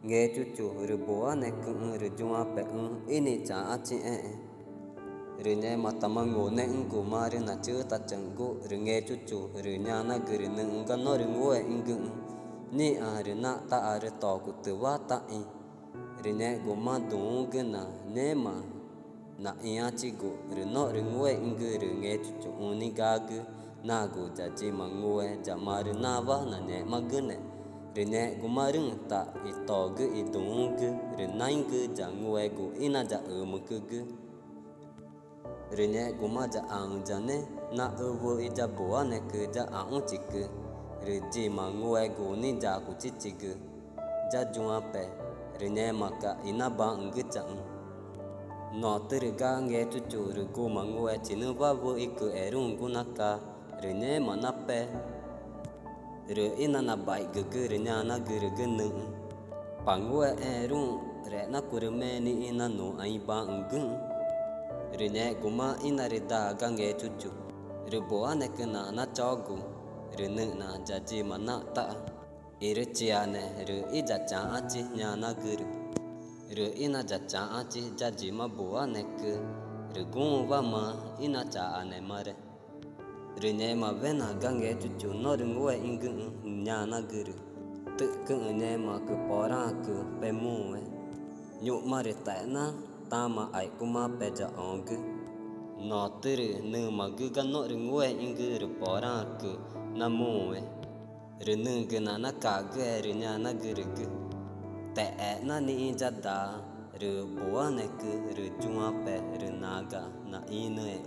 nghe chú chú rồi bố này cũng rồi chúng bé ini chả chị rồi nghe mà tama ngô này cũng mà rồi na chưa ta chẳng go rồi nghe chú chú rồi nhà na gửi nâng cái nó rồi ngô cũng ni rồi na ta rồi to của từ vắt ta rồi nghe go mà đúng cái na nghe mà na ia chỉ go rồi nó rồi ngô rồi nghe chú chú ni gà cứ na go cha chỉ mà ngô cha mà rồi na vả na nghe mà cái này rồi nè cũng mà rừng ta ít to cứ ít đúng cứ rồi nãy cứ chẳng ngồi cứ ina chả ở một cứ rồi nè cũng mà chả ăn chả nè na ở với chả bố nè cứ chả ăn chỉ cứ rồi chỉ mà ngồi cứ ní chả cứ chỉ cứ chả chung pe rồi nè mà cả ina bằng cứ chẳng nó từ cái nghe chú chú rồi cứ mà ngồi chỉ nó vào với cứ ở rung cứ nát cả rồi nè mà nát pe rồi ina na bai gege rồi nhà na gere genu pangua rung re na kurme ni ina no ai bang gung rồi nè guma ina re da gange chuchu rồi boa ne kana na chogu rồi nu na jaji mana ta ire chia ne rồi ija cha achi nhà na guru rồi ina ja cha achi jaji ma boa ne ke rồi gung va ma ina cha ane mare rồi nè mà bên nào gange chú nó đừng quay ingưng nhà na gửi tự cưng nè mà cứ bỏ ra cứ bé mua ấy nhụ mà để tại na ta mà ai cũng mà bé cho ông cứ nó từ nư mà cứ cái nó đừng quay ingưng rồi bỏ ra cứ na mua ấy rồi nư cái na cả cái rồi nhà na gửi cứ tại na ni ra đà rồi bố này cứ rồi chung bé rồi na ga na in ấy